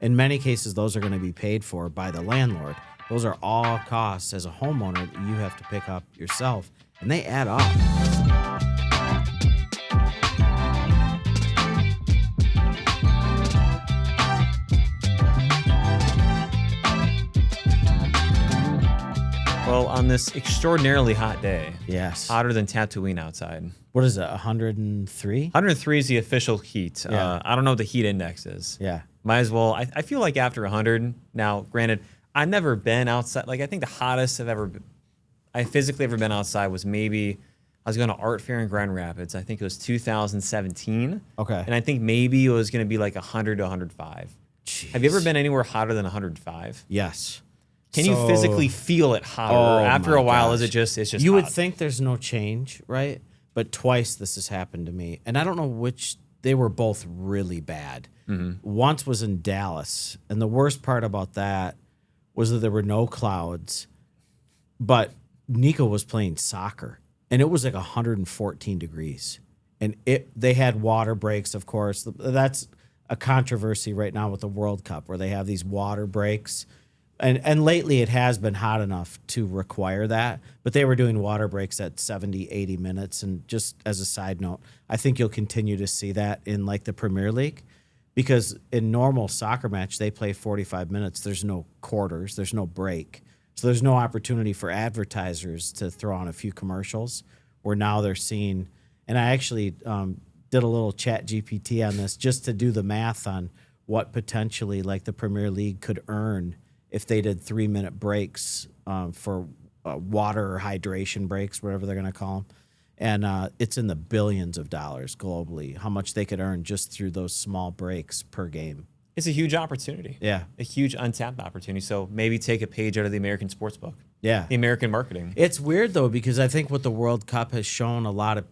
In many cases, those are going to be paid for by the landlord. Those are all costs as a homeowner that you have to pick up yourself, and they add up. Well, on this extraordinarily hot day, Yes. hotter than Tatooine outside. What is it, 103? 103 is the official heat. Yeah. I don't know what the heat index is. Yeah. Might as well. I feel like after 100, now, granted, I've never been outside. Like, I think the hottest I physically ever been outside was maybe, I was going to art fair in Grand Rapids. I think it was 2017. Okay. And I think maybe it was going to be like 100 to 105. Jeez. Have you ever been anywhere hotter than 105? Yes. Can you physically feel it hotter? Or after a while, is it just, it's just You would hot? think there's no change, right? But twice this has happened to me. And I don't know which, they were both really bad. Once was in Dallas. And the worst part about that was that there were no clouds. But Nico was playing soccer. And it was like 114 degrees. And they had water breaks, of course. That's a controversy right now with the World Cup, where they have these water breaks. And lately it has been hot enough to require that, but they were doing water breaks at 70, 80 minutes. And just as a side note, I think you'll continue to see that in like the Premier League, because in normal soccer match, they play 45 minutes. There's no quarters, there's no break. So there's no opportunity for advertisers to throw on a few commercials, where now they're seeing, and I actually did a little chat GPT on this just to do the math on what potentially like the Premier League could earn if they did 3-minute breaks for water or hydration breaks, whatever they're going to call them. And it's in the billions of dollars globally, how much they could earn just through those small breaks per game. It's a huge opportunity. Yeah. A huge untapped opportunity. So maybe take a page out of the American sports book. Yeah. The American marketing. It's weird, though, because I think what the World Cup has shown a lot of,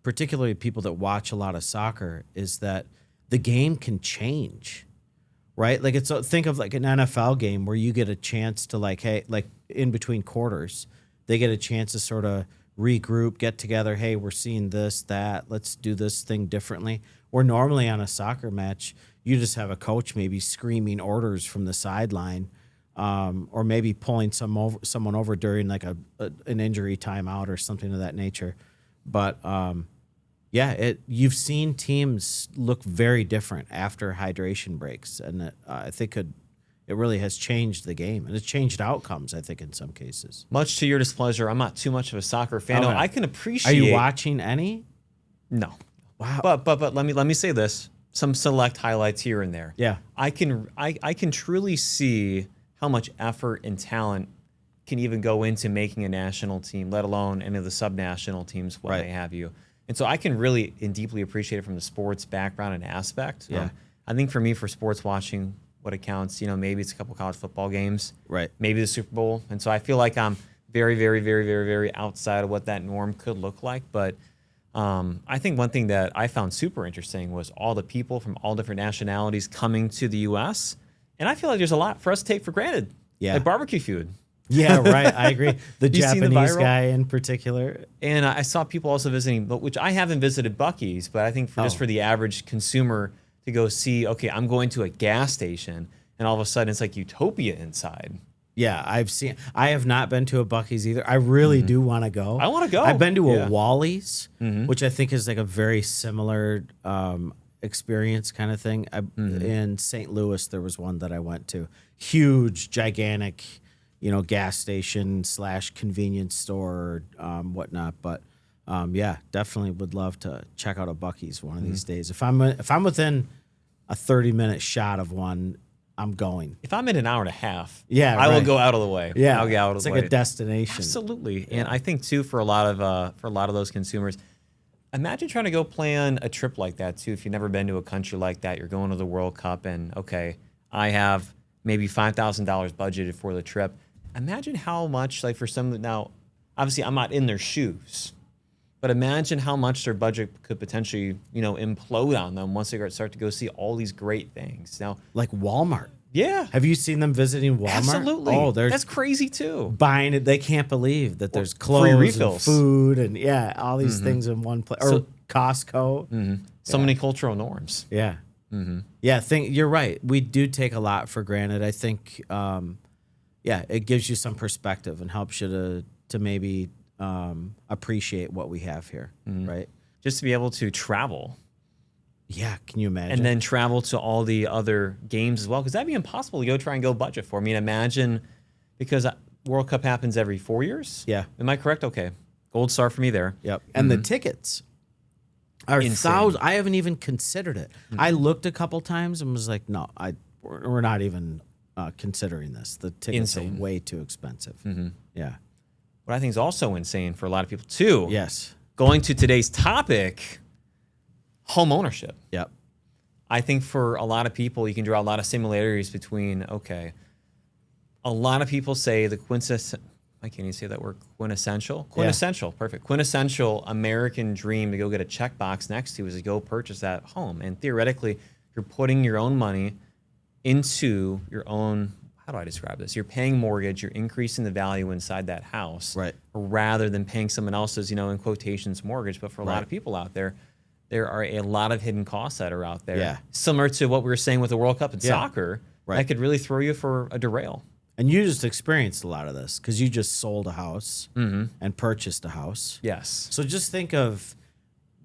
particularly people that watch a lot of soccer, is that the game can change. Right? Like think of like an NFL game where you get a chance to like in between quarters, they get a chance to sort of regroup, get together. Hey, we're seeing this, that, let's do this thing differently. Where normally on a soccer match, you just have a coach maybe screaming orders from the sideline, or maybe pulling someone over during like an injury timeout or something of that nature. But, yeah, you've seen teams look very different after hydration breaks, and I think it really has changed the game, and it's changed outcomes, I think, in some cases. Much to your displeasure, I'm not too much of a soccer fan. Okay. No, I can appreciate. Are you watching any? No. Wow. But let me say this: some select highlights here and there. Yeah. I can truly see how much effort and talent can even go into making a national team, let alone any of the sub-national teams, what may have you. And so I can really and deeply appreciate it from the sports background and aspect. Yeah. I think for me, for sports watching, what it counts, maybe it's a couple college football games. Right. Maybe the Super Bowl. And so I feel like I'm very, very, very, very, very outside of what that norm could look like. But I think one thing that I found super interesting was all the people from all different nationalities coming to the U.S. And I feel like there's a lot for us to take for granted. Yeah. Like barbecue food. Yeah, right. I agree. The You seen the Japanese viral? guy in particular. And I saw people also visiting, which I haven't visited Buc-ee's, but I think just for the average consumer to go see, okay, I'm going to a gas station, and all of a sudden it's like utopia inside. Yeah, I have not been to a Buc-ee's either. I really do want to go. I want to go. I've been to Yeah. a Wally's, which I think is like a very similar experience kind of thing. In St. Louis, there was one that I went to. Huge, gigantic, gas station / convenience store, whatnot. But yeah, definitely would love to check out a Buc-ee's one of these days. If I'm within a 30-minute shot of one, I'm going. If I'm in an hour and a half, Yeah, I will right. go out of the way. Yeah, I'll get out of it's the like way. a destination. Absolutely. And I think too, for a lot of those consumers, imagine trying to go plan a trip like that too. If you've never been to a country like that, you're going to the World Cup, and okay, I have maybe $5,000 budgeted for the trip. Imagine how much, like for some, now, obviously I'm not in their shoes, but imagine how much their budget could potentially, implode on them once they start to go see all these great things. Now, Like Walmart. yeah, Have you seen them visiting Walmart? absolutely. Oh, they're that's crazy too. buying it. They can't believe that there's free clothes and refills. food and all these things in one place. Or Costco. So many cultural norms. Yeah. Yeah, you're right. We do take a lot for granted. I think, it gives you some perspective and helps you to maybe appreciate what we have here, right? Just to be able to travel. Yeah, can you imagine? And then travel to all the other games as well, because that'd be impossible to try and go budget for. I mean, imagine, because World Cup happens every 4 years. Yeah. Am I correct? Okay. Gold star for me there. Yep. And the tickets are thousands. I haven't even considered it. I looked a couple times and was like, no, we're not even considering this. The tickets are way too expensive. Yeah. What I think is also insane for a lot of people too. Yes. Going to today's topic, home ownership. Yep. I think for a lot of people, you can draw a lot of similarities between, a lot of people say the I can't even say that word, quintessential, perfect. Quintessential American dream to go get a checkbox next to is to go purchase that home. And theoretically, you're putting your own money into your own, how do I describe this? You're paying mortgage, you're increasing the value inside that house, right, rather than paying someone else's, in quotations, mortgage. But for a lot of people out there, there are a lot of hidden costs that are out there. Yeah. Similar to what we were saying with the World Cup in soccer, that could really throw you for a derail. And you just experienced a lot of this because you just sold a house and purchased a house. Yes. So just think of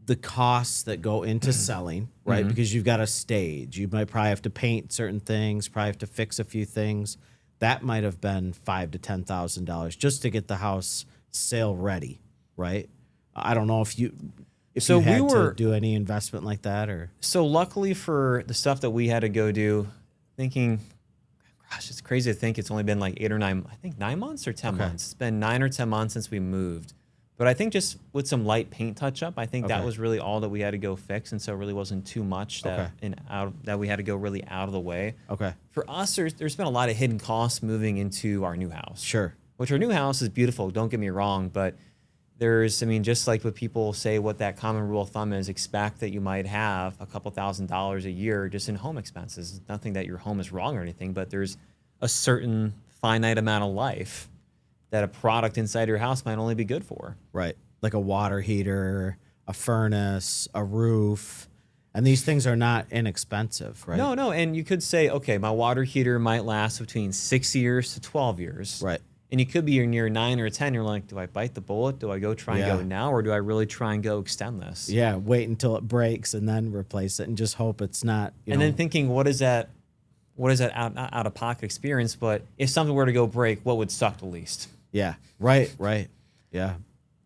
the costs that go into selling, right? Because you've got a stage. You might probably have to paint certain things, probably have to fix a few things. That might have been $5,000 to $10,000 just to get the house sale ready, right? I don't know if you had to do any investment like that, or. So luckily for the stuff that we had to go do, thinking, gosh, it's crazy to think it's only been like 8 or 9, I think 9 months or 10 months. It's been 9 or 10 months since we moved. But I think just with some light paint touch up, I think that was really all that we had to go fix. And so it really wasn't too much that we had to go really out of the way. Okay. For us, there's been a lot of hidden costs moving into our new house. Sure. Which our new house is beautiful, don't get me wrong, but just like what people say, what that common rule of thumb is, expect that you might have a couple $1,000s a year just in home expenses. Nothing that your home is wrong or anything, but there's a certain finite amount of life that a product inside your house might only be good for. Right. Like a water heater, a furnace, a roof. And these things are not inexpensive, right? No. And you could say, okay, my water heater might last between 6 years to 12 years. Right. And you could be near 9 or 10. You're like, do I bite the bullet? Do I go try and go now? Or do I really try and go extend this? Yeah, wait until it breaks and then replace it and just hope it's not. Then thinking, what is that out of pocket experience? But if something were to go break, what would suck the least? Yeah, right. Yeah.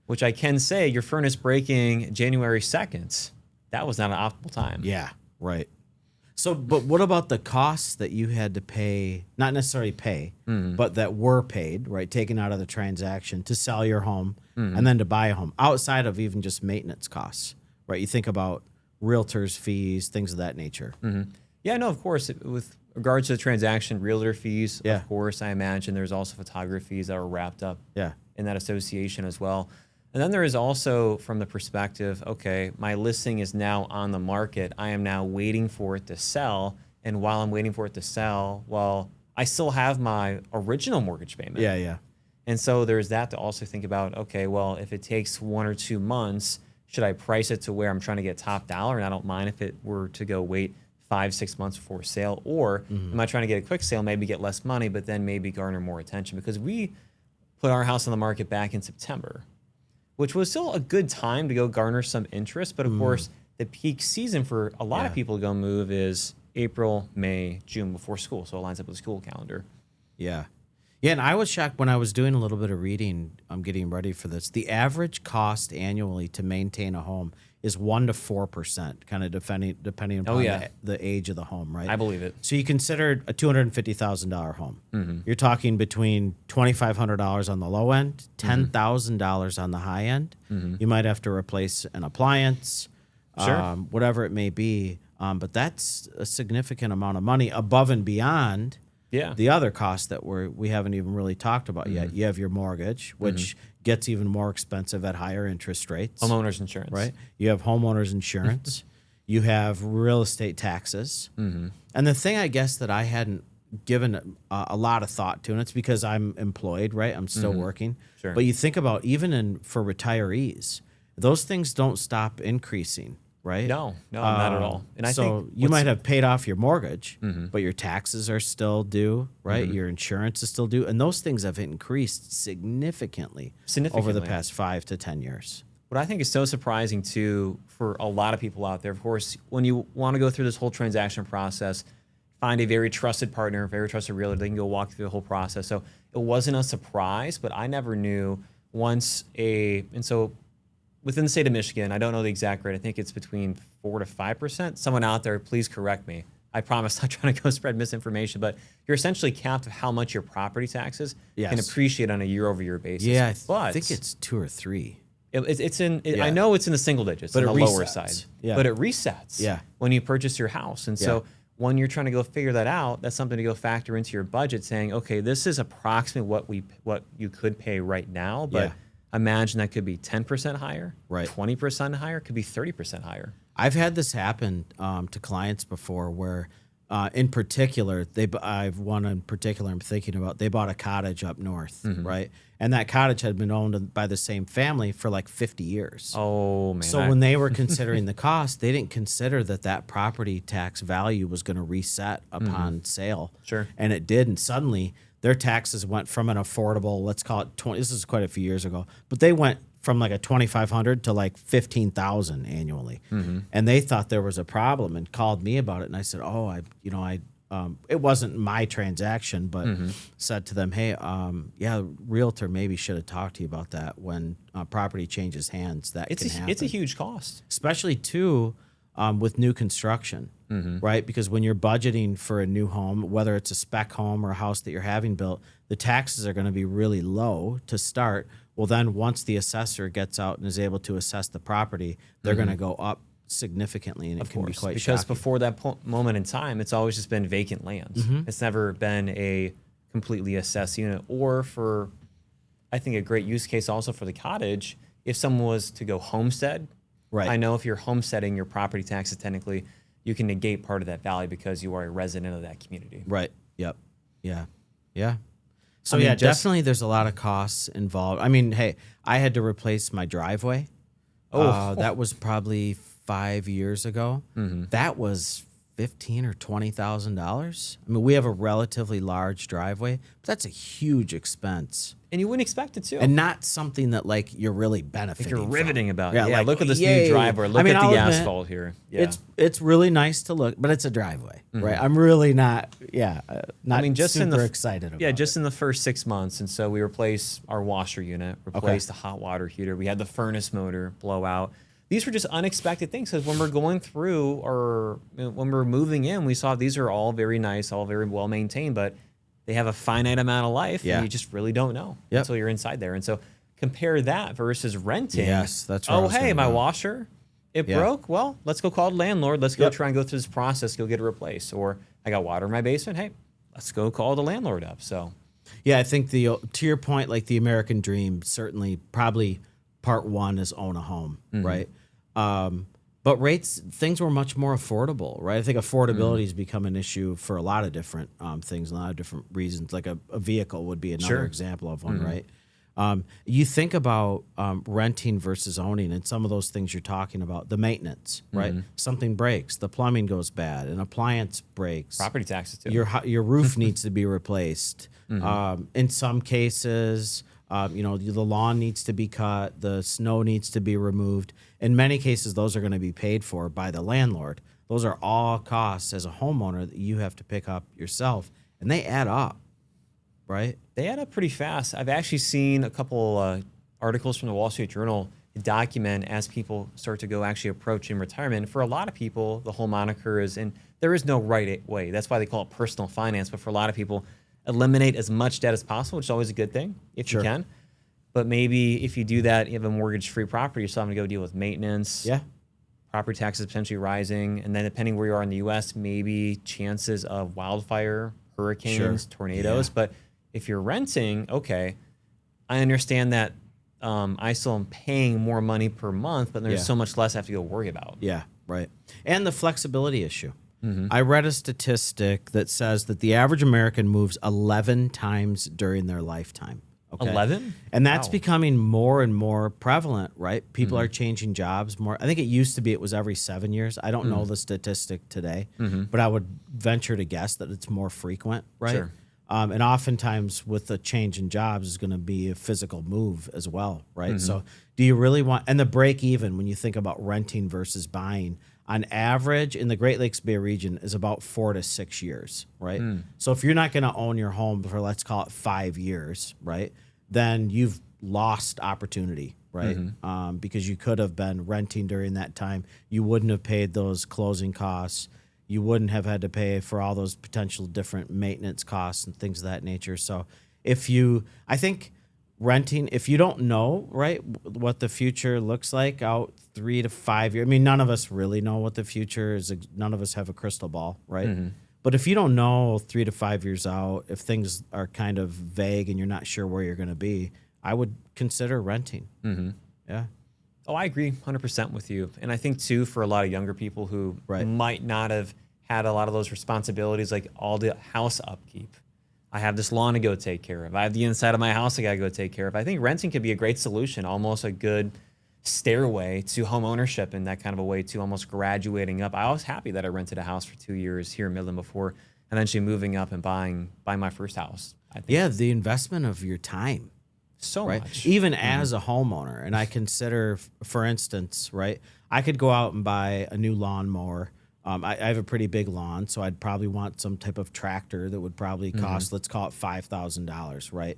Which I can say, your furnace breaking January 2nd, that was not an optimal time. Yeah, right. So, but what about the costs that you had to pay, not necessarily pay, but that were paid, right, taken out of the transaction to sell your home and then to buy a home, outside of even just maintenance costs, right? You think about realtors' fees, things of that nature. Yeah, no, of course. With regards to the transaction, realtor fees, Yeah. of course, I imagine there's also photography fees that are wrapped up in that association as well. And then there is also, from the perspective, okay, my listing is now on the market. I am now waiting for it to sell. And while I'm waiting for it to sell, well, I still have my original mortgage payment. Yeah. And so there's that to also think about, okay, well, if it takes 1 or 2 months, should I price it to where I'm trying to get top dollar? And I don't mind if it were to go wait 5-6 months before sale. Or am I trying to get a quick sale, maybe get less money, but then maybe garner more attention? Because we put our house on the market back in September, which was still a good time to go garner some interest. But of course, the peak season for a lot of people to go move is April, May, June before school. So it lines up with the school calendar. Yeah. And I was shocked when I was doing a little bit of reading. I'm getting ready for this. The average cost annually to maintain a home is 1% to 4%, kind of depending upon the age of the home, right? I believe it. So you considered a $250,000 home. You're talking between $2,500 on the low end, $10,000 on the high end. You might have to replace an appliance, whatever it may be. But that's a significant amount of money above and beyond the other costs that we haven't even really talked about yet. You have your mortgage, which gets even more expensive at higher interest rates. Homeowners insurance. Right. You have homeowners insurance. You have real estate taxes. And the thing, I guess, that I hadn't given a lot of thought to, and it's because I'm employed, right? I'm still working. Sure. But you think about, even for retirees, those things don't stop increasing. right? No, not at all. And I so think you might have paid off your mortgage, but your taxes are still due, right? Mm-hmm. Your insurance is still due, and those things have increased significantly over the past 5 to 10 years. what I think is so surprising too for a lot of people out there, of course, when you want to go through this whole transaction process, find a very trusted partner, very trusted realtor, they can go walk through the whole process. So it wasn't a surprise, but I never knew and so within the state of Michigan, I don't know the exact rate. I think it's between 4 to 5%. Someone out there, please correct me. I promise not trying to go spread misinformation, but you're essentially capped of how much your property taxes can appreciate on a year-over-year basis. Yeah, I think it's 2 or 3. I know it's in the single digits, but on the lower side. Yeah. But it resets when you purchase your house. And so when you're trying to go figure that out, that's something to go factor into your budget, saying, okay, this is approximately what you could pay right now, but imagine that could be 10% higher, right? 20% higher, could be 30% higher. I've had this happen to clients before where, in particular, I've one in particular I'm thinking about, they bought a cottage up north, right? And that cottage had been owned by the same family for like 50 years. Oh, man. So when they were considering the cost, they didn't consider that property tax value was going to reset upon sale. Sure. And it did. And suddenly their taxes went from an affordable, let's call it 20, this is quite a few years ago, but they went from like a $2,500 to like $15,000 annually. And they thought there was a problem and called me about it. And I said, it wasn't my transaction, but said to them, hey, realtor maybe should have talked to you about that when property changes hands. Can happen. It's a huge cost. Especially too with new construction, right? Because when you're budgeting for a new home, whether it's a spec home or a house that you're having built, the taxes are going to be really low to start. Well, then once the assessor gets out and is able to assess the property, they're going to go up significantly, and it can be quite because shocking. Before that moment in time, it's always just been vacant land. It's never been a completely assessed unit. Or for, I think, a great use case also for the cottage, if someone was to go homestead, right? I know if you're homesteading, your property taxes technically, you can negate part of that value because you are a resident of that community. Right. Yep. Yeah. Yeah. So definitely there's a lot of costs involved. I mean, hey, I had to replace my driveway. That was probably 5 years ago. That was $15,000 or $20,000. I mean, we have a relatively large driveway, but that's a huge expense. And you wouldn't expect it to. And not something that like you're really benefiting you're riveting from. about. Yeah, look at this new driveway. Look at the asphalt here. Yeah. It's really nice to look, but it's a driveway, right? I'm really not super excited about it. Just in the first 6 months. And so we replaced our washer unit, replaced the hot water heater. We had the furnace motor blow out. These were just unexpected things because when we're going through or when we're moving in, we saw these are all very nice, all very well maintained, but they have a finite amount of life and you just really don't know until you're inside there. And so compare that versus renting. Yes, that's right. Oh, hey, my washer, it broke. Well, let's go call the landlord. Let's go try and go through this process. Go get it replaced. Or I got water in my basement. Hey, let's go call the landlord up. So, yeah, I think to your point, like the American dream, certainly probably part one is own a home, right? But things were much more affordable, right? I think affordability has become an issue for a lot of different things, a lot of different reasons. Like a vehicle would be another example of one, right? You think about renting versus owning, and some of those things you're talking about, the maintenance, right? Something breaks, the plumbing goes bad, an appliance breaks. Property taxes too. Your roof needs to be replaced. In some cases, the lawn needs to be cut, the snow needs to be removed. In many cases, those are going to be paid for by the landlord. Those are all costs as a homeowner that you have to pick up yourself, and they add up, right? They add up pretty fast. I've actually seen a couple articles from the Wall Street Journal document as people start to go actually approaching retirement. For a lot of people, the whole moniker is, and there is no right way. That's why they call it personal finance. But for a lot of people, eliminate as much debt as possible, which is always a good thing if you can. But maybe if you do that, you have a mortgage-free property, you're still having to go deal with maintenance. Yeah. Property taxes potentially rising. And then depending where you are in the U.S., maybe chances of wildfire, hurricanes, tornadoes. But if you're renting, okay, I understand that I still am paying more money per month, but there's so much less I have to go worry about. Yeah, right. And the flexibility issue. I read a statistic that says that the average American moves 11 times during their lifetime. Okay. 11? And that's Wow. becoming more and more prevalent, right? People are changing jobs more. I think it used to be it was every 7 years. I don't know the statistic today, but I would venture to guess that it's more frequent, right? Sure. And oftentimes with the change in jobs is going to be a physical move as well, right? So do you really want, and the break even when you think about renting versus buying, on average in the Great Lakes Bay region is about 4 to 6 years, right? So if you're not going to own your home for, let's call it 5 years, right? Then you've lost opportunity, right? Because you could have been renting during that time. You wouldn't have paid those closing costs. You wouldn't have had to pay for all those potential different maintenance costs and things of that nature. So I think renting, if you don't know, right, what the future looks like out 3 to 5 years, I mean, none of us really know what the future is. None of us have a crystal ball, right? But if you don't know 3 to 5 years out, if things are kind of vague and you're not sure where you're going to be, I would consider renting. Yeah. Oh, I agree 100% with you. And I think, too, for a lot of younger people who might not have had a lot of those responsibilities, like all the house upkeep. I have this lawn to go take care of. I have the inside of my house I got to go take care of. I think renting could be a great solution, almost a good stairway to home ownership in that kind of a way, to almost graduating up. I was happy that I rented a house for 2 years here in Midland before eventually moving up and buying my first house. I think Yeah, the investment of your time. so Right. much. Even as a homeowner, and I consider, for instance, right, I could go out and buy a new lawnmower. I have a pretty big lawn, so I'd probably want some type of tractor that would probably cost, let's call it $5,000, right?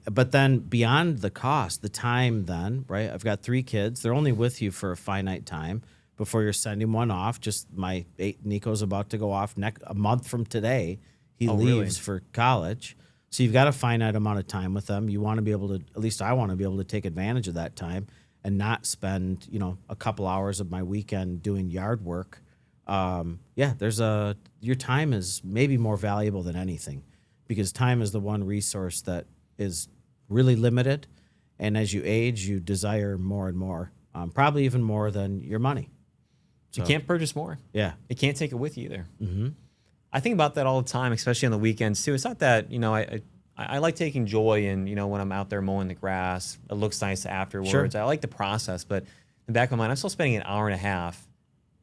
But then beyond the cost, the time then, right? I've got 3 kids. They're only with you for a finite time before you're sending one off. Just Nico's about to go off a month from today. He leaves for college. So you've got a finite amount of time with them. You want to be able to, at least I want to be able to take advantage of that time and not spend, a couple hours of my weekend doing yard work. Your time is maybe more valuable than anything, because time is the one resource that is really limited. And as you age, you desire more and more, probably even more than your money. You can't purchase more. Yeah. You can't take it with you either. I think about that all the time, especially on the weekends too. It's not that, I like taking joy in, when I'm out there mowing the grass. It looks nice afterwards. Sure. I like the process, but in the back of my mind, I'm still spending an hour and a half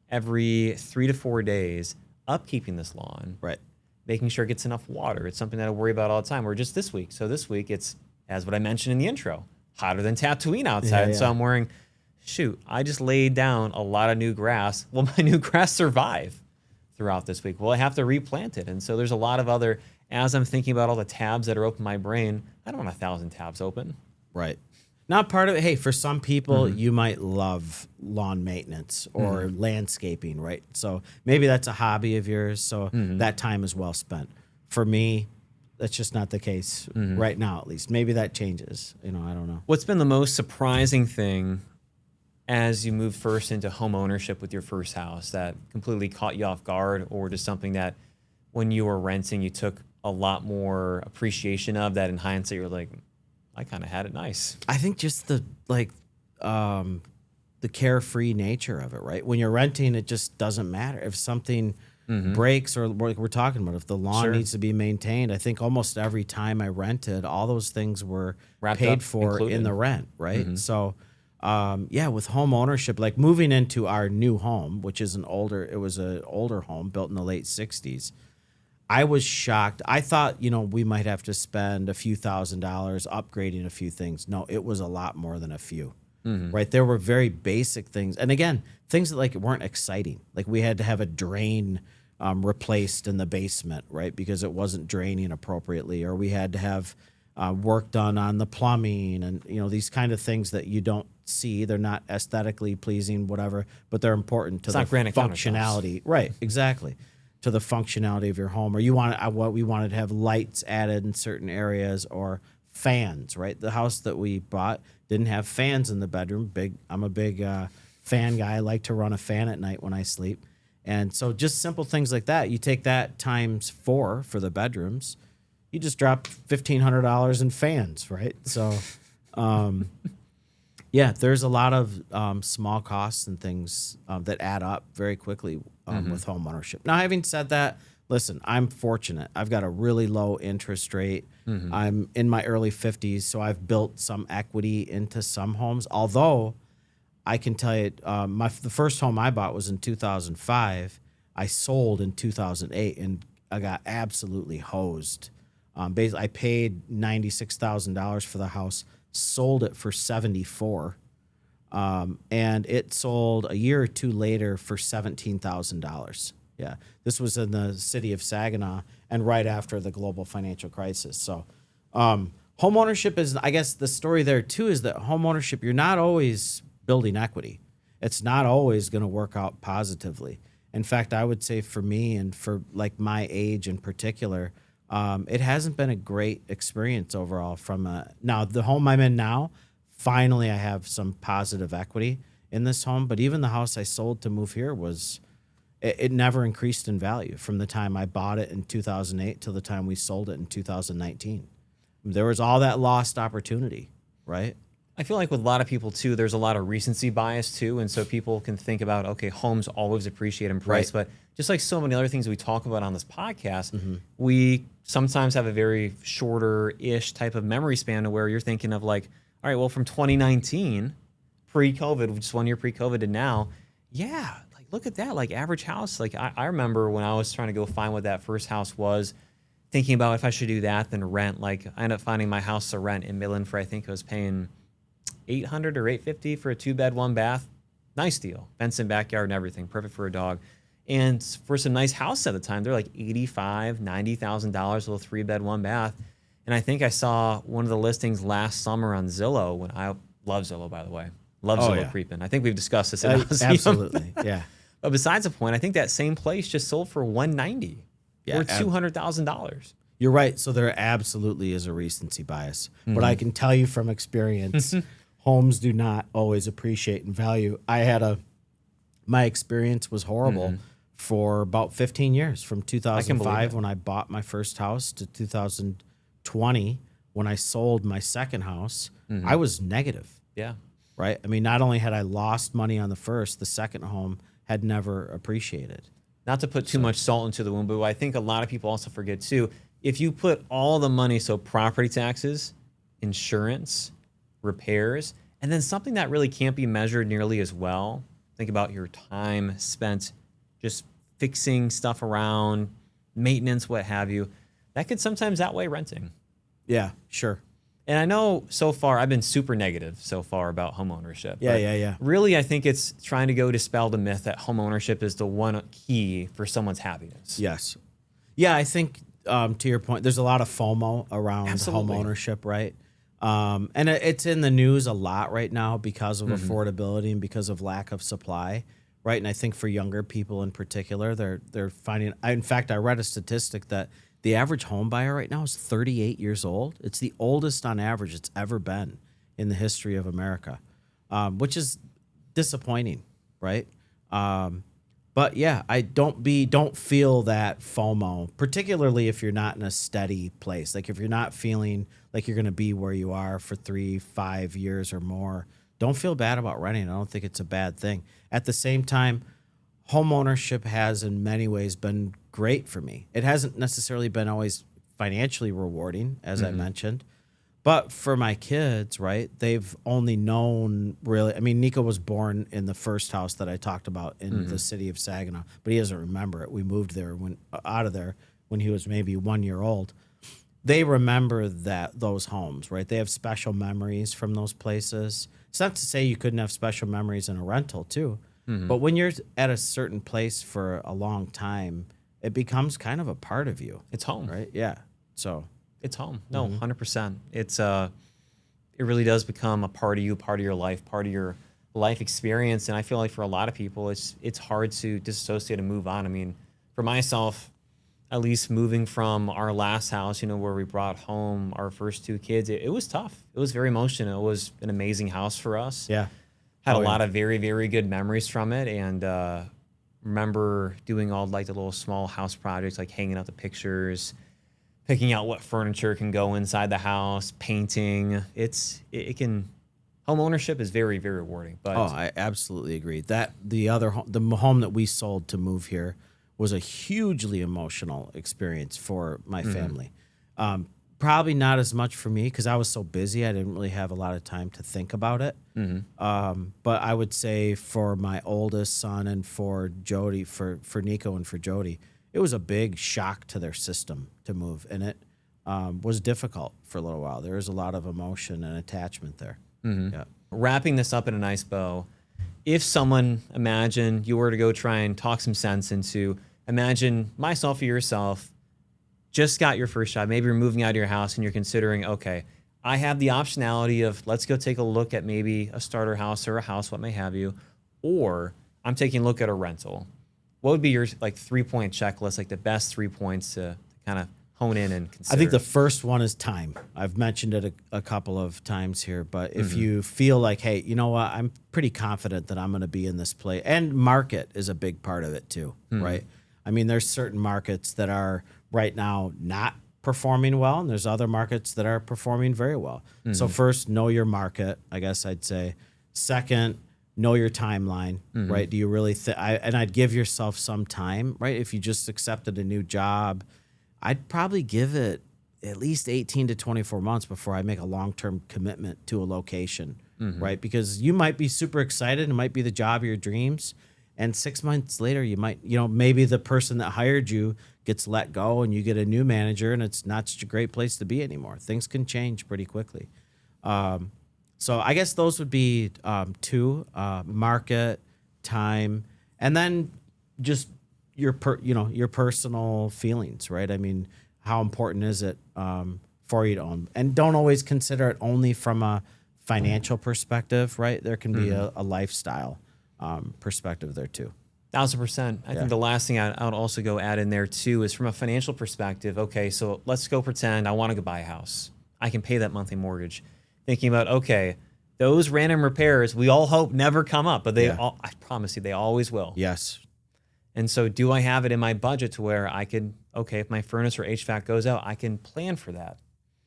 every 3 to 4 days upkeeping this lawn. Right. Making sure it gets enough water. It's something that I worry about all the time. Or just this week. So this week it's, as what I mentioned in the intro, hotter than Tatooine outside. Yeah. So I'm wearing, I just laid down a lot of new grass. Will my new grass survive throughout this week? Will I have to replant it? And so there's a lot of other, as I'm thinking about all the tabs that are open in my brain, I don't want 1,000 tabs open. Right. Not part of it. Hey, for some people, you might love lawn maintenance or landscaping, right? So maybe that's a hobby of yours. So that time is well spent. For me, that's just not the case right now, at least. Maybe that changes. I don't know. What's been the most surprising thing as you moved first into home ownership with your first house that completely caught you off guard, or just something that when you were renting, you took a lot more appreciation of, that in hindsight, you're like, I kind of had it nice? I think just the carefree nature of it, right? When you're renting, it just doesn't matter. If something breaks, or like we're talking about, if the lawn needs to be maintained, I think almost every time I rented, all those things were paid for in the rent, right? So, with home ownership, like moving into our new home, which is an older home built in the late 60s. I was shocked. I thought, we might have to spend a few $1,000s upgrading a few things. No, it was a lot more than a few, right? There were very basic things. And again, things that weren't exciting. Like we had to have a drain replaced in the basement, right? Because it wasn't draining appropriately, or we had to have work done on the plumbing, and, these kind of things that you don't see. They're not aesthetically pleasing, whatever, but they're important to the functionality. Right, exactly. To the functionality of your home. Or we wanted to have lights added in certain areas, or fans, right? The house that we bought didn't have fans in the bedroom. I'm a big fan guy. I like to run a fan at night when I sleep. And so just simple things like that. You take that times 4 for the bedrooms, you just drop $1,500 in fans, right? So, there's a lot of small costs and things that add up very quickly with home ownership. Now, having said that, listen, I'm fortunate. I've got a really low interest rate. I'm in my early 50s, so I've built some equity into some homes. Although I can tell you, the first home I bought was in 2005. I sold in 2008, and I got absolutely hosed. Basically, I paid $96,000 for the house, sold it for 74, and it sold a year or two later for $17,000. Yeah, this was in the city of Saginaw, and right after the global financial crisis. So, home ownership is, I guess, the story there too is that home ownership, you're not always building equity. It's not always going to work out positively. In fact, I would say for me and for like my age in particular, it hasn't been a great experience overall. Now the home I'm in now, finally I have some positive equity in this home. But even the house I sold to move here it never increased in value from the time I bought it in 2008 till the time we sold it in 2019. There was all that lost opportunity, right? I feel like with a lot of people too, there's a lot of recency bias too. And so people can think about, okay, homes always appreciate in price. Right. But just like so many other things we talk about on this podcast, we sometimes have a very shorter-ish type of memory span to where you're thinking of like, all right, well, from 2019, pre-COVID, just 1 year pre-COVID to now, yeah, like look at that, like average house. Like I remember when I was trying to go find what that first house was, thinking about if I should do that than rent. Like I ended up finding my house to rent in Midland for, I think I was paying $800 or $850 for a 2-bed, 1-bath. Nice deal. Fenced in backyard and everything. Perfect for a dog. And for some nice house at the time, they're like $85,000, $90,000, a little 3-bed, 1-bath. And I think I saw one of the listings last summer on Zillow when I love Zillow, by the way. Love Zillow creeping. I think we've discussed this. Absolutely. Yeah. But besides the point, I think that same place just sold for $190,000 or $200,000. You're right. So there absolutely is a recency bias. But I can tell you from experience, homes do not always appreciate in value. My experience was horrible for about 15 years, from 2005 when I bought my first house to 2020 when I sold my second house. I was negative. Yeah. Right. I mean, not only had I lost money on the first, the second home had never appreciated. Not to put too much salt into the wound, but I think a lot of people also forget too, if you put all the money, so property taxes, insurance, repairs, and then something that really can't be measured nearly as well, think about your time spent just fixing stuff around, maintenance, what have you, that could sometimes outweigh renting. Yeah, sure. And I know so far, I've been super negative so far about home ownership. Yeah. Really, I think it's trying to go dispel the myth that home ownership is the one key for someone's happiness. Yes. Yeah, I think to your point, there's a lot of FOMO around home ownership, right? And it's in the news a lot right now because of affordability and because of lack of supply, right? And I think for younger people in particular, they're finding. In fact, I read a statistic that the average home buyer right now is 38 years old. It's the oldest on average it's ever been in the history of America, which is disappointing, right? But yeah, I don't feel that FOMO, particularly if you're not in a steady place. Like if you're not feeling like you're going to be where you are for 3-5 years or more, don't feel bad about renting. I don't think it's a bad thing. At the same time, home ownership has in many ways been great for me. It hasn't necessarily been always financially rewarding, as I mentioned. But for my kids, right, they've only known really, I mean, Nico was born in the first house that I talked about in the city of Saginaw, but he doesn't remember it. We moved there out of there when he was maybe 1 year old. They remember those homes, right? They have special memories from those places. It's not to say you couldn't have special memories in a rental too, but when you're at a certain place for a long time, it becomes kind of a part of you. It's home. Right? Yeah. So it's home. No, 100%. It's it really does become a part of you, part of your life, part of your life experience. And I feel like for a lot of people, it's hard to disassociate and move on. I mean, for myself, at least moving from our last house, where we brought home our first 2 kids, it was tough. It was very emotional. It was an amazing house for us. yeah. Had a lot of very, very good memories from it. And remember doing all like the little small house projects, like hanging out the pictures, picking out what furniture can go inside the house, painting. Home ownership is very, very rewarding. But I absolutely agree. The home that we sold to move here was a hugely emotional experience for my family. Probably not as much for me because I was so busy. I didn't really have a lot of time to think about it. But I would say for my oldest son and for Jody, for Nico and for Jody, it was a big shock to their system to move. And it was difficult for a little while. There was a lot of emotion and attachment there. Yeah. Wrapping this up in a nice bow, if someone, imagine you were to go try and talk some sense into, imagine myself or yourself, just got your first job, maybe you're moving out of your house and you're considering, okay, I have the optionality of let's go take a look at maybe a starter house or a house, what may have you, or I'm taking a look at a rental. What would be your like 3-point checklist, like the best 3 points to kind of hone in and consider? I think the first one is time. I've mentioned it a couple of times here, but if you feel like, hey, you know what, I'm pretty confident that I'm going to be in this place, and market is a big part of it too, right? I mean, there's certain markets that are right now not performing well, and there's other markets that are performing very well. So first, know your market, I guess I'd say. Second, know your timeline, right? Do you really and I'd give yourself some time, right? If you just accepted a new job, I'd probably give it at least 18 to 24 months before I make a long-term commitment to a location, right? Because you might be super excited. It might be the job of your dreams. And 6 months later, you might, maybe the person that hired you gets let go and you get a new manager and it's not such a great place to be anymore. Things can change pretty quickly. So I guess those would be two, market, time, and then just your personal feelings, right? I mean, how important is it for you to own? And don't always consider it only from a financial perspective, right? There can be a lifestyle perspective there too. 1,000%. I think the last thing I would also go add in there too is from a financial perspective. Okay, so let's go pretend I want to go buy a house. I can pay that monthly mortgage. Thinking about, okay, those random repairs we all hope never come up, but I promise you, they always will. Yes. And so do I have it in my budget to where I could, okay, if my furnace or HVAC goes out, I can plan for that.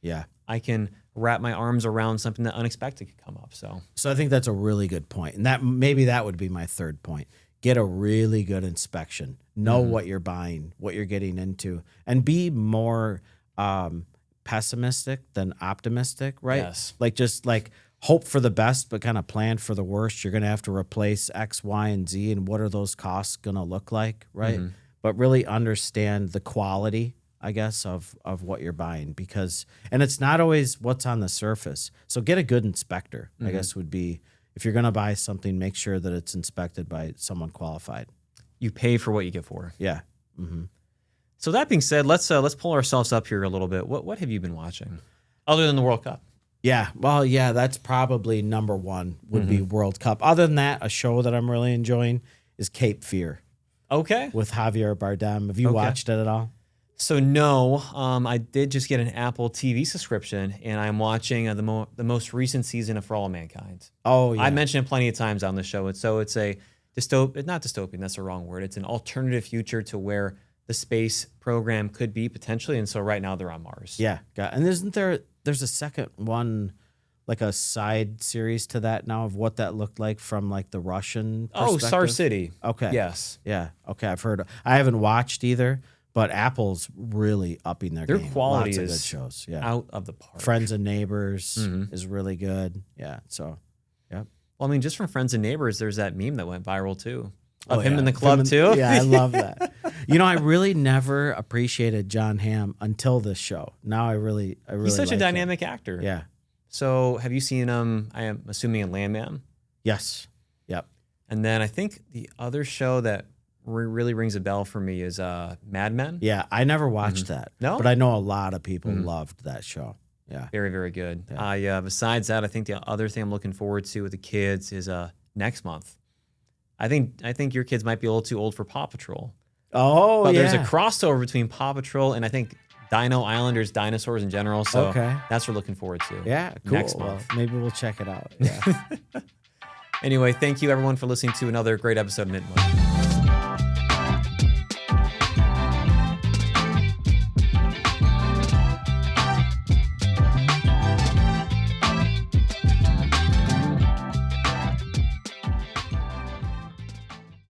Yeah. I can wrap my arms around something that unexpected could come up. So I think that's a really good point. And maybe that would be my third point. Get a really good inspection. Know what you're buying, what you're getting into, and be more pessimistic than optimistic, right? Yes. Just hope for the best, but kind of plan for the worst. You're going to have to replace X, Y, and Z, and what are those costs going to look like, right? But really understand the quality, I guess, of what you're buying, and it's not always what's on the surface. So get a good inspector, I guess would be, if you're going to buy something, make sure that it's inspected by someone qualified. You pay for what you get for. Yeah. So that being said, let's pull ourselves up here a little bit. What have you been watching other than the World Cup? Yeah, well, yeah, that's probably number one would be World Cup. Other than that, a show that I'm really enjoying is Cape Fear. Okay. With Javier Bardem. Have you watched it at all? So no, I did just get an Apple TV subscription, and I'm watching the most recent season of For All Mankind. Oh, yeah. I mentioned it plenty of times on the show. It's a not dystopian, that's the wrong word. It's an alternative future to where the space program could be potentially, and so right now they're on Mars. Yeah, and there's a second one, like a side series to that now of what that looked like from the Russian perspective. Oh, Star City. Okay. Yes. Yeah. Okay, I've heard. I haven't watched either. But Apple's really upping their game. Their quality Lots of is good shows. Yeah. out of the park. Friends and Neighbors is really good. Yeah. So, yeah. Well, I mean, just from Friends and Neighbors, there's that meme that went viral too. Of him in the club too. Yeah, I love that. I really never appreciated John Hamm until this show. Now I really He's such a like dynamic actor. Yeah. So have you seen him, I am assuming, in Landman? Yes. Yep. And then I think the other show that really rings a bell for me is Mad Men. Yeah, I never watched that. No? But I know a lot of people loved that show. Yeah. Very, very good. Yeah. Besides that, I think the other thing I'm looking forward to with the kids is next month. I think your kids might be a little too old for Paw Patrol. Oh, but yeah. there's a crossover between Paw Patrol and I think Dino Islanders, dinosaurs in general. So that's what we're looking forward to. Yeah, cool. Next month. Well, maybe we'll check it out. Yeah. Anyway, thank you everyone for listening to another great episode of Mitten Money.